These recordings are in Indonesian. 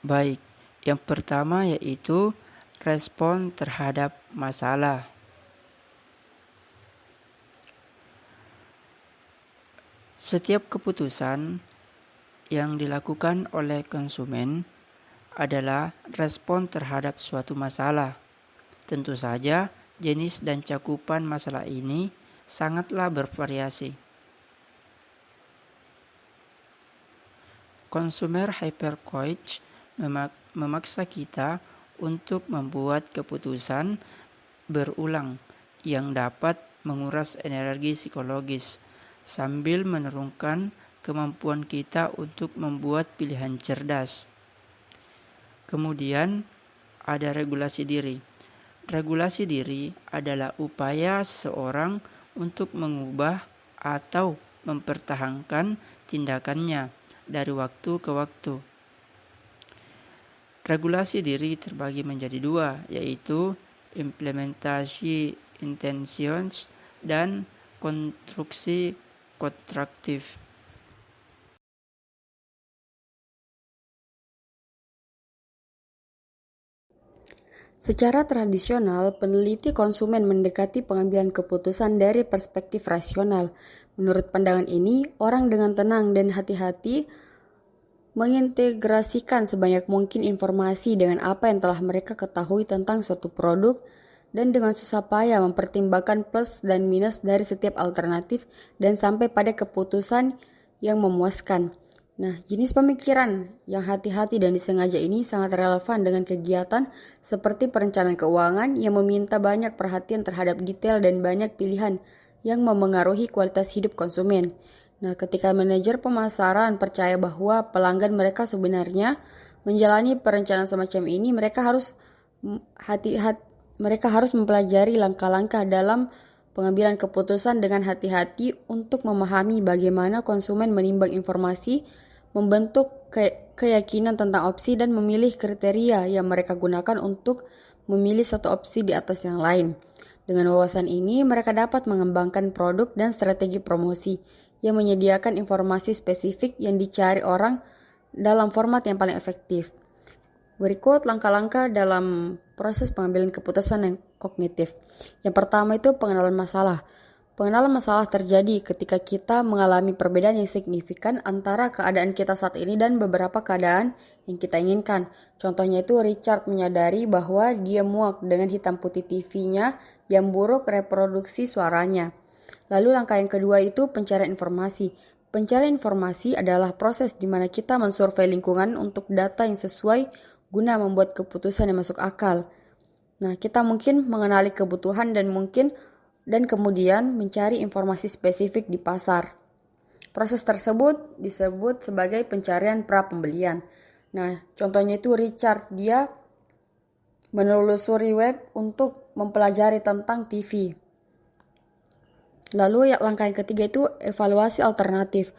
Baik, yang pertama yaitu respon terhadap masalah. Setiap keputusan yang dilakukan oleh konsumen adalah respon terhadap suatu masalah. Tentu saja, jenis dan cakupan masalah ini sangatlah bervariasi. Consumer hypercoach memaksa kita untuk membuat keputusan berulang yang dapat menguras energi psikologis sambil menurunkan kemampuan kita untuk membuat pilihan cerdas. Kemudian ada regulasi diri. Regulasi diri adalah upaya seseorang untuk mengubah atau mempertahankan tindakannya dari waktu ke waktu. Regulasi diri terbagi menjadi dua, yaitu implementasi intentions dan konstruksi kontraktif. Secara tradisional, peneliti konsumen mendekati pengambilan keputusan dari perspektif rasional. Menurut pandangan ini, orang dengan tenang dan hati-hati mengintegrasikan sebanyak mungkin informasi dengan apa yang telah mereka ketahui tentang suatu produk dan dengan susah payah mempertimbangkan plus dan minus dari setiap alternatif dan sampai pada keputusan yang memuaskan. Nah, jenis pemikiran yang hati-hati dan disengaja ini sangat relevan dengan kegiatan seperti perencanaan keuangan yang meminta banyak perhatian terhadap detail dan banyak pilihan yang memengaruhi kualitas hidup konsumen. Nah, ketika manajer pemasaran percaya bahwa pelanggan mereka sebenarnya menjalani perencanaan semacam ini, mereka harus mempelajari langkah-langkah dalam pengambilan keputusan dengan hati-hati untuk memahami bagaimana konsumen menimbang informasi, membentuk keyakinan tentang opsi dan memilih kriteria yang mereka gunakan untuk memilih satu opsi di atas yang lain. Dengan wawasan ini, mereka dapat mengembangkan produk dan strategi promosi yang menyediakan informasi spesifik yang dicari orang dalam format yang paling efektif. Berikut langkah-langkah dalam proses pengambilan keputusan yang kognitif. Yang pertama itu pengenalan masalah. Pengenalan masalah terjadi ketika kita mengalami perbedaan yang signifikan antara keadaan kita saat ini dan beberapa keadaan yang kita inginkan. Contohnya itu Richard menyadari bahwa dia muak dengan hitam putih TV-nya yang buruk reproduksi suaranya. Lalu langkah yang kedua itu pencarian informasi. Pencarian informasi adalah proses di mana kita mensurvei lingkungan untuk data yang sesuai guna membuat keputusan yang masuk akal. Nah, kita mungkin mengenali kebutuhan dan kemudian mencari informasi spesifik di pasar. Proses tersebut disebut sebagai pencarian pra-pembelian. Nah, contohnya itu Richard, dia menelusuri web untuk mempelajari tentang TV. Lalu langkah yang ketiga itu evaluasi alternatif.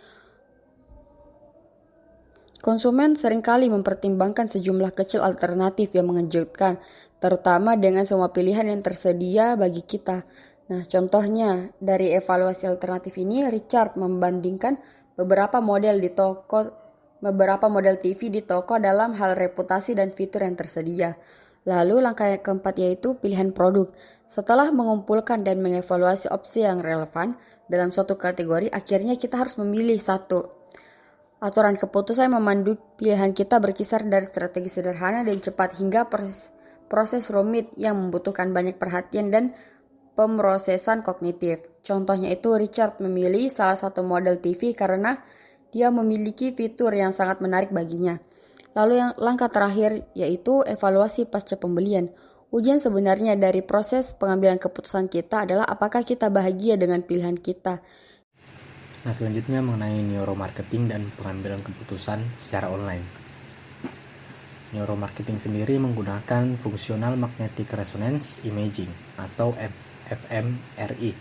Konsumen seringkali mempertimbangkan sejumlah kecil alternatif yang mengejutkan, terutama dengan semua pilihan yang tersedia bagi kita. Nah, contohnya dari evaluasi alternatif ini, Richard membandingkan beberapa model TV di toko dalam hal reputasi dan fitur yang tersedia. Lalu langkah yang keempat yaitu pilihan produk. Setelah mengumpulkan dan mengevaluasi opsi yang relevan dalam suatu kategori, akhirnya kita harus memilih satu. Aturan keputusan yang memandu pilihan kita berkisar dari strategi sederhana dan cepat hingga proses rumit yang membutuhkan banyak perhatian dan pemrosesan kognitif. Contohnya itu Richard memilih salah satu model TV karena dia memiliki fitur yang sangat menarik baginya. Lalu yang langkah terakhir yaitu evaluasi pasca pembelian. Ujian sebenarnya dari proses pengambilan keputusan kita adalah apakah kita bahagia dengan pilihan kita. Nah, selanjutnya mengenai neuromarketing dan pengambilan keputusan secara online. Neuromarketing sendiri menggunakan Functional Magnetic Resonance Imaging atau fMRI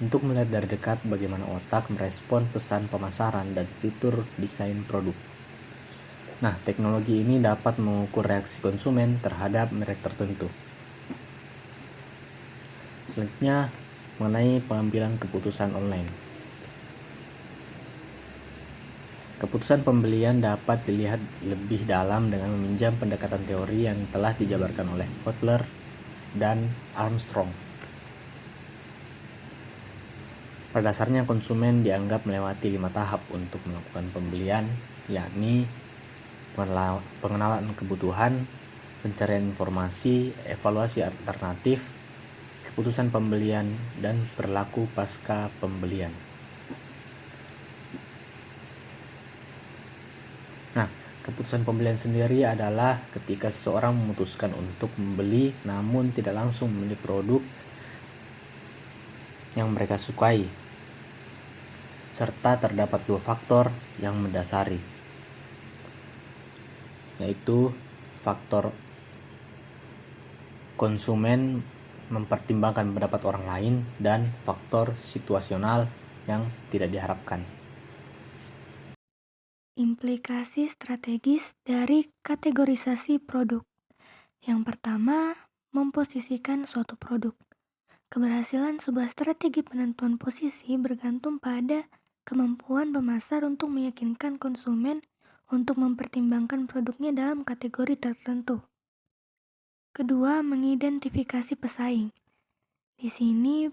untuk melihat dari dekat bagaimana otak merespon pesan pemasaran dan fitur desain produk. Nah, teknologi ini dapat mengukur reaksi konsumen terhadap merek tertentu. Selanjutnya, mengenai pengambilan keputusan online. Keputusan pembelian dapat dilihat lebih dalam dengan meminjam pendekatan teori yang telah dijabarkan oleh Kotler dan Armstrong. Pada dasarnya, konsumen dianggap melewati 5 tahap untuk melakukan pembelian, yakni pengenalan kebutuhan, pencarian informasi, evaluasi alternatif, keputusan pembelian, dan perilaku pasca pembelian. Nah, keputusan pembelian sendiri adalah ketika seseorang memutuskan untuk membeli namun tidak langsung membeli produk yang mereka sukai, serta terdapat 2 faktor yang mendasari, yaitu faktor konsumen mempertimbangkan pendapat orang lain dan faktor situasional yang tidak diharapkan. Implikasi strategis dari kategorisasi produk. Yang pertama, memposisikan suatu produk. Keberhasilan sebuah strategi penentuan posisi bergantung pada kemampuan pemasar untuk meyakinkan konsumen untuk mempertimbangkan produknya dalam kategori tertentu. Kedua, mengidentifikasi pesaing. Di sini,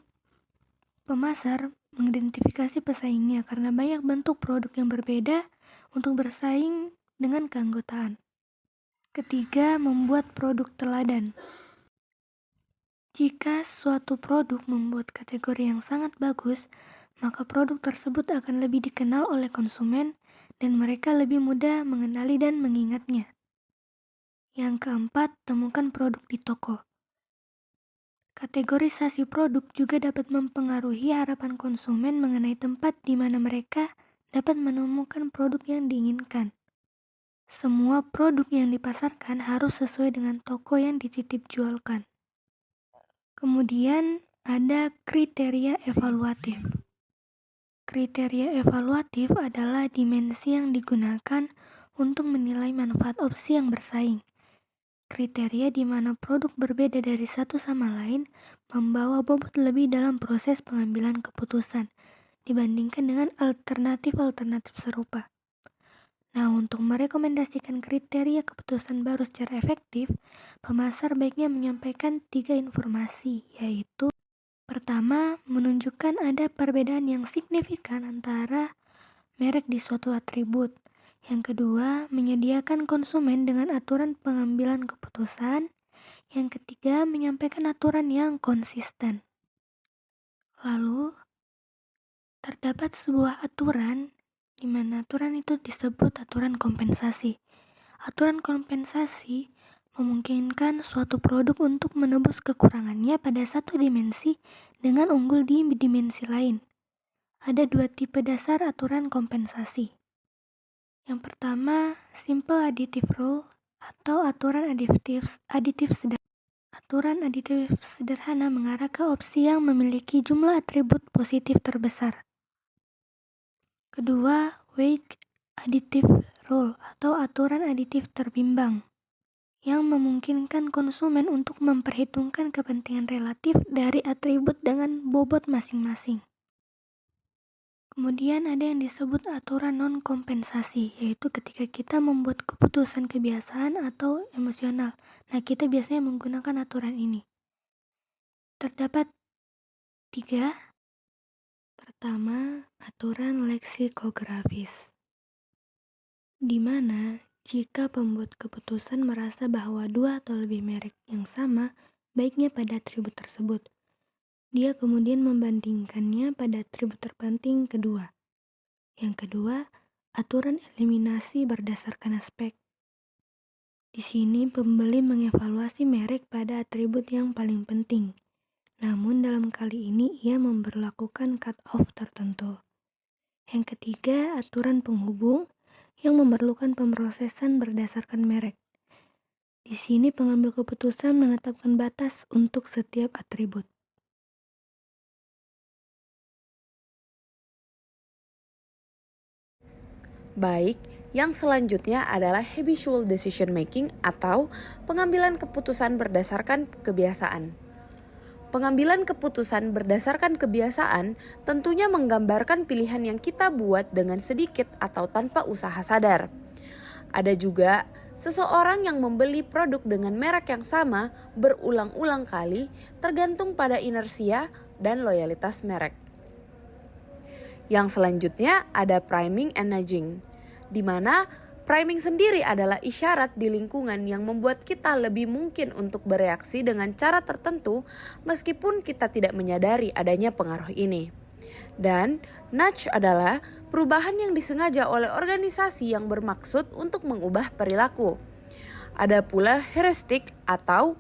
pemasar mengidentifikasi pesaingnya karena banyak bentuk produk yang berbeda untuk bersaing dengan keanggotaan. Ketiga, membuat produk teladan. Jika suatu produk membuat kategori yang sangat bagus, maka produk tersebut akan lebih dikenal oleh konsumen dan mereka lebih mudah mengenali dan mengingatnya. Yang keempat, temukan produk di toko. Kategorisasi produk juga dapat mempengaruhi harapan konsumen mengenai tempat di mana mereka dapat menemukan produk yang diinginkan. Semua produk yang dipasarkan harus sesuai dengan toko yang dititip jualkan. Kemudian ada kriteria evaluatif. Kriteria evaluatif adalah dimensi yang digunakan untuk menilai manfaat opsi yang bersaing. Kriteria di mana produk berbeda dari satu sama lain membawa bobot lebih dalam proses pengambilan keputusan dibandingkan dengan alternatif-alternatif serupa. Nah, untuk merekomendasikan kriteria keputusan baru secara efektif, pemasar baiknya menyampaikan 3 informasi, yaitu pertama, menunjukkan ada perbedaan yang signifikan antara merek di suatu atribut. Yang kedua, menyediakan konsumen dengan aturan pengambilan keputusan. Yang ketiga, menyampaikan aturan yang konsisten. Lalu, terdapat sebuah aturan di mana aturan itu disebut aturan kompensasi. Aturan kompensasi memungkinkan suatu produk untuk menebus kekurangannya pada satu dimensi dengan unggul di dimensi lain. Ada 2 tipe dasar aturan kompensasi. Yang pertama, simple additive rule atau aturan aditif sederhana. Aturan aditif sederhana mengarah ke opsi yang memiliki jumlah atribut positif terbesar. Kedua, weight additive rule atau aturan aditif terbimbang yang memungkinkan konsumen untuk memperhitungkan kepentingan relatif dari atribut dengan bobot masing-masing. Kemudian ada yang disebut aturan non-kompensasi, yaitu ketika kita membuat keputusan kebiasaan atau emosional. Nah, kita biasanya menggunakan aturan ini. Terdapat 3. Pertama, aturan leksikografis, di mana jika pembuat keputusan merasa bahwa 2 atau lebih merek yang sama baiknya pada atribut tersebut, dia kemudian membandingkannya pada atribut terpenting kedua. Yang kedua, aturan eliminasi berdasarkan aspek. Di sini pembeli mengevaluasi merek pada atribut yang paling penting. Namun dalam kali ini ia memberlakukan cut-off tertentu. Yang ketiga, aturan penghubung yang memerlukan pemrosesan berdasarkan merek. Di sini pengambil keputusan menetapkan batas untuk setiap atribut. Baik, Yang selanjutnya adalah habitual decision making atau pengambilan keputusan berdasarkan kebiasaan. Pengambilan keputusan berdasarkan kebiasaan tentunya menggambarkan pilihan yang kita buat dengan sedikit atau tanpa usaha sadar. Ada juga seseorang yang membeli produk dengan merek yang sama berulang-ulang kali tergantung pada inersia dan loyalitas merek. Yang selanjutnya ada priming and nudging, di mana priming sendiri adalah isyarat di lingkungan yang membuat kita lebih mungkin untuk bereaksi dengan cara tertentu meskipun kita tidak menyadari adanya pengaruh ini. Dan nudge adalah perubahan yang disengaja oleh organisasi yang bermaksud untuk mengubah perilaku. Ada pula heuristik atau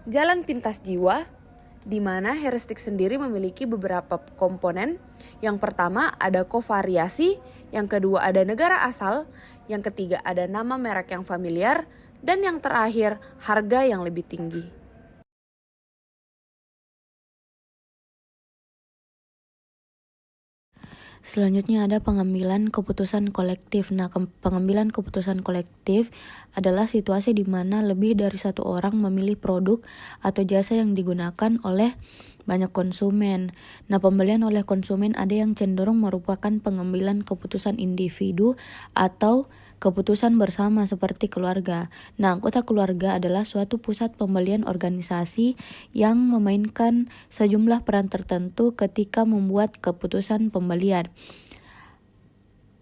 jalan pintas jiwa, di mana heuristik sendiri memiliki beberapa komponen. Yang pertama ada kovariasi, yang kedua ada negara asal, yang ketiga ada nama merek yang familiar, dan yang terakhir harga yang lebih tinggi. Selanjutnya ada pengambilan keputusan kolektif. Nah, pengambilan keputusan kolektif adalah situasi di mana lebih dari satu orang memilih produk atau jasa yang digunakan oleh banyak konsumen. Nah, pembelian oleh konsumen ada yang cenderung merupakan pengambilan keputusan individu atau keputusan bersama seperti keluarga. Nah, anggota keluarga adalah suatu pusat pembelian organisasi yang memainkan sejumlah peran tertentu ketika membuat keputusan pembelian.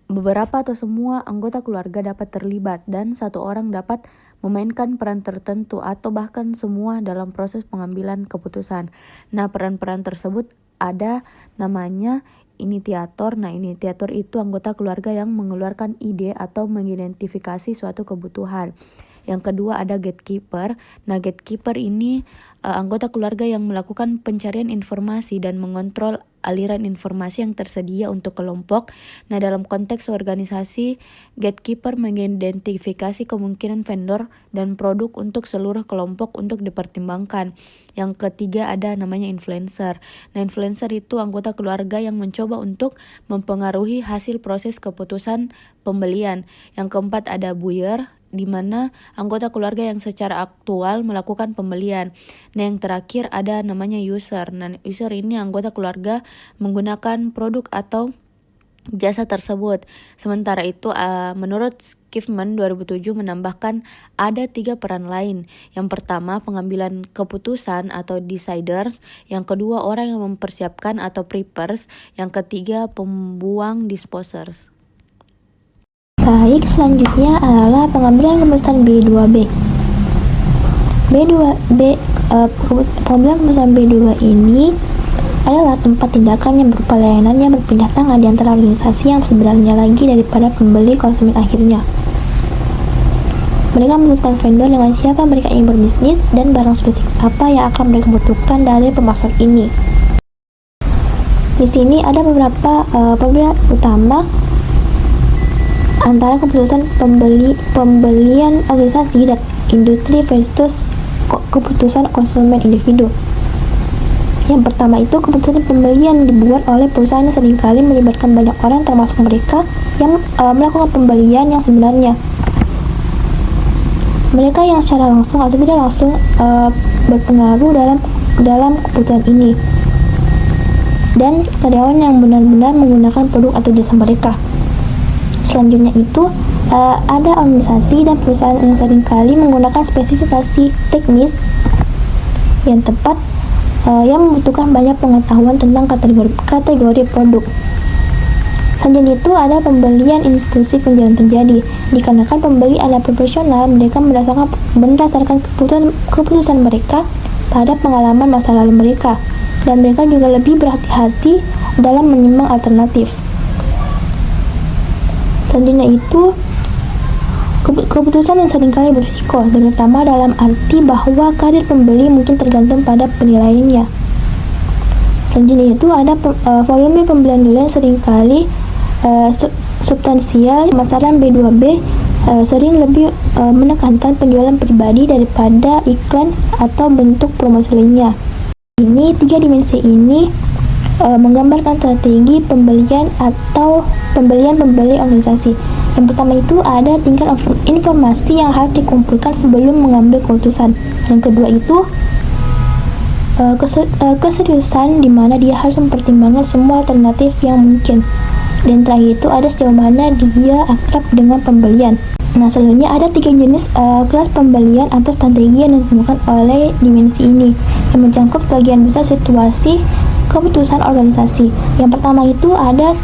Beberapa atau semua anggota keluarga dapat terlibat dan satu orang dapat memainkan peran tertentu atau bahkan semua dalam proses pengambilan keputusan. Nah, peran-peran tersebut ada namanya inisiator. Nah, inisiator itu anggota keluarga yang mengeluarkan ide atau mengidentifikasi suatu kebutuhan. Yang kedua ada gatekeeper. Nah, gatekeeper ini anggota keluarga yang melakukan pencarian informasi dan mengontrol aliran informasi yang tersedia untuk kelompok. Nah, dalam konteks organisasi, gatekeeper mengidentifikasi kemungkinan vendor dan produk untuk seluruh kelompok untuk dipertimbangkan. Yang ketiga ada namanya influencer. Nah, influencer itu anggota keluarga yang mencoba untuk mempengaruhi hasil proses keputusan pembelian. Yang keempat ada buyer, di mana anggota keluarga yang secara aktual melakukan pembelian. Nah, yang terakhir ada namanya user. Nah, user ini anggota keluarga menggunakan produk atau jasa tersebut. Sementara itu, menurut Skiffman 2007 menambahkan ada 3 peran lain. Yang pertama, pengambilan keputusan atau deciders. Yang kedua, orang yang mempersiapkan atau preppers. Yang ketiga, pembuang disposers. Baik, selanjutnya adalah pengambilan keputusan B2B. Pengambilan keputusan B2 ini adalah tempat tindakan yang berupa layanan yang berpindah tangan di antara organisasi yang sebenarnya lagi daripada pembeli konsumen akhirnya. Mereka memutuskan vendor dengan siapa mereka ingin berbisnis dan barang spesifik apa yang akan mereka butuhkan dari pemasok ini. Di sini ada beberapa perbedaan utama antara keputusan pembelian organisasi dan industri versus keputusan konsumen individu. Yang pertama itu keputusan pembelian dibuat oleh perusahaan yang seringkali melibatkan banyak orang termasuk mereka yang melakukan pembelian yang sebenarnya. Mereka yang secara langsung atau tidak langsung berpengaruh dalam keputusan ini. Dan karyawan yang benar-benar menggunakan produk atau jasa mereka. Selanjutnya itu ada organisasi dan perusahaan yang seringkali menggunakan spesifikasi teknis yang tepat yang membutuhkan banyak pengetahuan tentang kategori produk. Selanjutnya itu ada pembelian impulsif yang jarang terjadi. Dikarenakan pembeli adalah profesional, mereka berdasarkan keputusan mereka pada pengalaman masa lalu mereka, dan mereka juga lebih berhati-hati dalam menimbang alternatif. Selanjutnya itu keputusan yang seringkali berisiko, terutama dalam arti bahwa karir pembeli mungkin tergantung pada penilaiannya. Selanjutnya itu ada volume pembelian dulu yang seringkali substansial. Masalah B2B sering lebih menekankan penjualan pribadi daripada iklan atau bentuk promosi lainnya. Ini 3 dimensi ini menggambarkan strategi pembelian atau pembeli organisasi. Yang pertama itu ada tingkat informasi yang harus dikumpulkan sebelum mengambil keputusan. Yang kedua itu keseriusan di mana dia harus mempertimbangkan semua alternatif yang mungkin. Dan terakhir itu ada sejauh mana dia akrab dengan pembelian. Nah, selanjutnya ada 3 jenis kelas pembelian atau strategi yang ditentukan oleh dimensi ini yang mencakup sebagian besar situasi keputusan organisasi. Yang pertama itu ada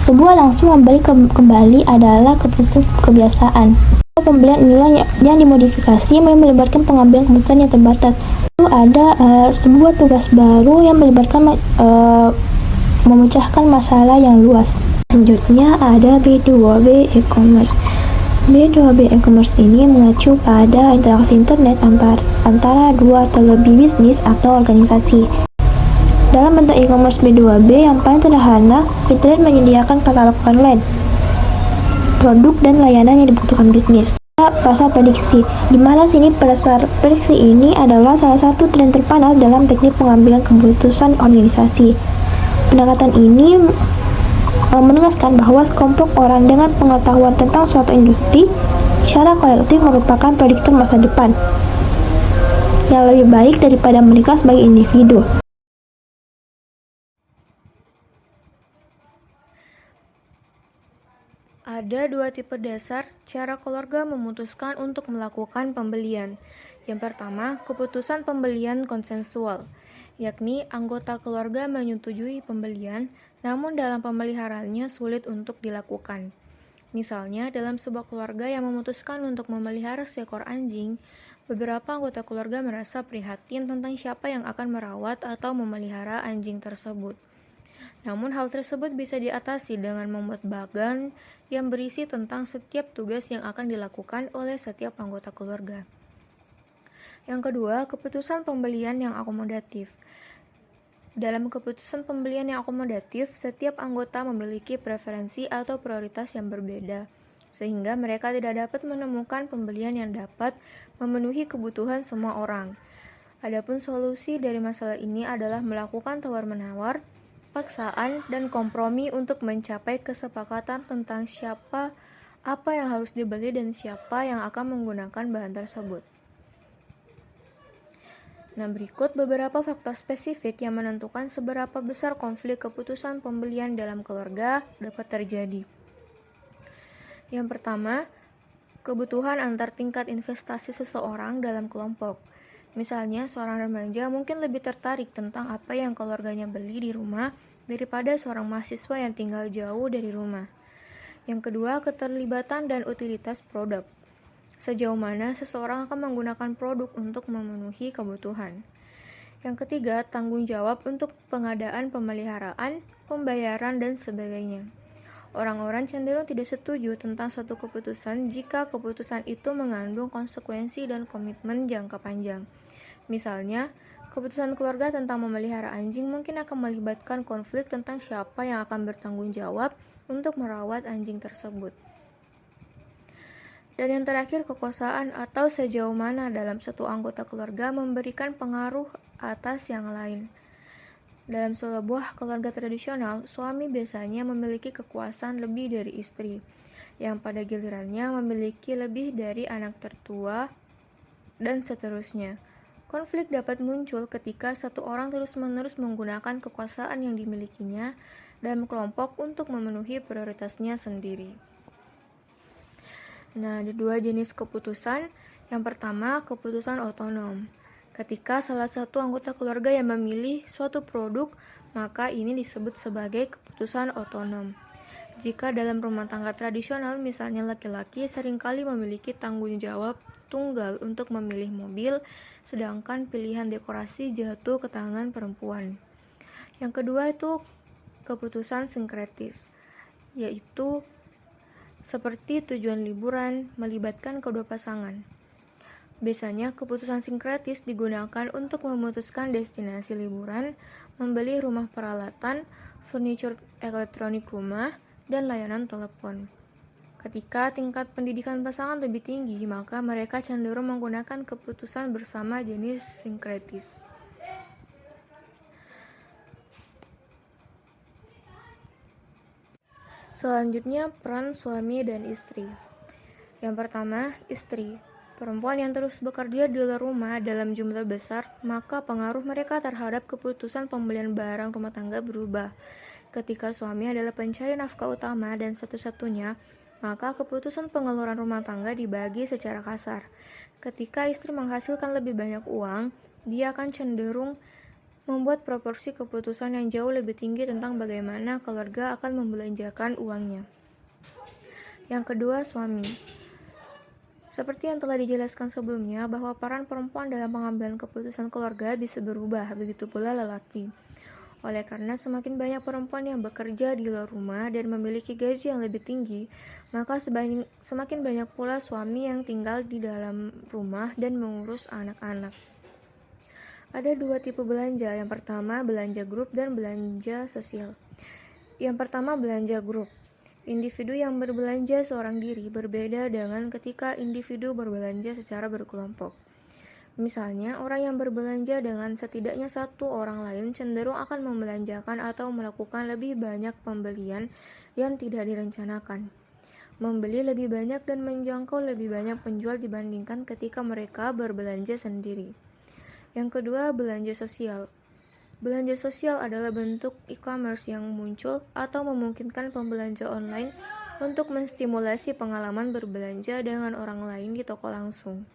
sebuah langsung membeli kembali adalah keputusan kebiasaan. Pembelian inilah yang dimodifikasi melibatkan pengambilan keputusan yang terbatas. Itu ada sebuah tugas baru yang melibatkan memecahkan masalah yang luas. Selanjutnya ada B2B e-commerce. B2B e-commerce ini mengacu pada interaksi internet antara dua atau lebih bisnis atau organisasi. Dalam bentuk e-commerce B2B yang paling sederhana, internet menyediakan katalog online, produk dan layanan yang dibutuhkan bisnis. Pasar prediksi, di mana sini pasar prediksi ini adalah salah satu tren terpanas dalam teknik pengambilan keputusan organisasi. Pendekatan ini menegaskan bahwa sekelompok orang dengan pengetahuan tentang suatu industri secara kolektif merupakan prediktor masa depan yang lebih baik daripada mereka sebagai individu. Ada 2 tipe dasar cara keluarga memutuskan untuk melakukan pembelian. Yang pertama, keputusan pembelian konsensual, yakni anggota keluarga menyetujui pembelian, namun dalam pemeliharaannya sulit untuk dilakukan. Misalnya, dalam sebuah keluarga yang memutuskan untuk memelihara seekor anjing, beberapa anggota keluarga merasa prihatin tentang siapa yang akan merawat atau memelihara anjing tersebut. Namun hal tersebut bisa diatasi dengan membuat bagan yang berisi tentang setiap tugas yang akan dilakukan oleh setiap anggota keluarga. Yang kedua, keputusan pembelian yang akomodatif. Dalam keputusan pembelian yang akomodatif, setiap anggota memiliki preferensi atau prioritas yang berbeda, sehingga mereka tidak dapat menemukan pembelian yang dapat memenuhi kebutuhan semua orang. Adapun solusi dari masalah ini adalah melakukan tawar-menawar, paksaan, dan kompromi untuk mencapai kesepakatan tentang siapa, apa yang harus dibeli, dan siapa yang akan menggunakan bahan tersebut. Nah, berikut beberapa faktor spesifik yang menentukan seberapa besar konflik keputusan pembelian dalam keluarga dapat terjadi. Yang pertama, kebutuhan antar tingkat investasi seseorang dalam kelompok. Misalnya, seorang remaja mungkin lebih tertarik tentang apa yang keluarganya beli di rumah daripada seorang mahasiswa yang tinggal jauh dari rumah. Yang kedua, keterlibatan dan utilitas produk. Sejauh mana seseorang akan menggunakan produk untuk memenuhi kebutuhan. Yang ketiga, tanggung jawab untuk pengadaan pemeliharaan, pembayaran, dan sebagainya. Orang-orang cenderung tidak setuju tentang suatu keputusan jika keputusan itu mengandung konsekuensi dan komitmen jangka panjang. Misalnya, keputusan keluarga tentang memelihara anjing mungkin akan melibatkan konflik tentang siapa yang akan bertanggung jawab untuk merawat anjing tersebut. Dan yang terakhir, kekuasaan atau sejauh mana dalam satu anggota keluarga memberikan pengaruh atas yang lain. Dalam sebuah keluarga tradisional, suami biasanya memiliki kekuasaan lebih dari istri, yang pada gilirannya memiliki lebih dari anak tertua, dan seterusnya. Konflik dapat muncul ketika satu orang terus-menerus menggunakan kekuasaan yang dimilikinya dalam kelompok untuk memenuhi prioritasnya sendiri. Nah, ada 2 jenis keputusan. Yang pertama, keputusan otonom. Ketika salah satu anggota keluarga yang memilih suatu produk, maka ini disebut sebagai keputusan otonom. Jika dalam rumah tangga tradisional, misalnya laki-laki seringkali memiliki tanggung jawab tunggal untuk memilih mobil, sedangkan pilihan dekorasi jatuh ke tangan perempuan. Yang kedua itu keputusan sinkretis, yaitu seperti tujuan liburan melibatkan kedua pasangan. Biasanya keputusan sinkretis digunakan untuk memutuskan destinasi liburan, membeli rumah peralatan, furniture elektronik rumah, dan layanan telepon. Ketika tingkat pendidikan pasangan lebih tinggi, maka mereka cenderung menggunakan keputusan bersama jenis sinkretis. Selanjutnya, peran suami dan istri. Yang pertama, istri. Perempuan yang terus bekerja di luar rumah dalam jumlah besar, maka pengaruh mereka terhadap keputusan pembelian barang rumah tangga berubah. Ketika suami adalah pencari nafkah utama dan satu-satunya, maka keputusan pengeluaran rumah tangga dibagi secara kasar. Ketika istri menghasilkan lebih banyak uang, dia akan cenderung membuat proporsi keputusan yang jauh lebih tinggi tentang bagaimana keluarga akan membelanjakan uangnya. Yang kedua, suami. Seperti yang telah dijelaskan sebelumnya, bahwa peran perempuan dalam pengambilan keputusan keluarga bisa berubah, begitu pula lelaki. Oleh karena semakin banyak perempuan yang bekerja di luar rumah dan memiliki gaji yang lebih tinggi, maka semakin banyak pula suami yang tinggal di dalam rumah dan mengurus anak-anak. Ada dua tipe belanja, yang pertama belanja grup dan belanja sosial. Yang pertama belanja grup. Individu yang berbelanja seorang diri berbeda dengan ketika individu berbelanja secara berkelompok. Misalnya, orang yang berbelanja dengan setidaknya satu orang lain cenderung akan membelanjakan atau melakukan lebih banyak pembelian yang tidak direncanakan. Membeli lebih banyak dan menjangkau lebih banyak penjual dibandingkan ketika mereka berbelanja sendiri. Yang kedua, belanja sosial. Belanja sosial adalah bentuk e-commerce yang muncul atau memungkinkan pembelanja online untuk menstimulasi pengalaman berbelanja dengan orang lain di toko langsung.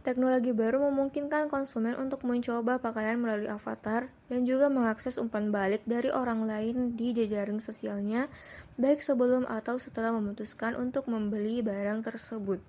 Teknologi baru memungkinkan konsumen untuk mencoba pakaian melalui avatar dan juga mengakses umpan balik dari orang lain di jejaring sosialnya, baik sebelum atau setelah memutuskan untuk membeli barang tersebut.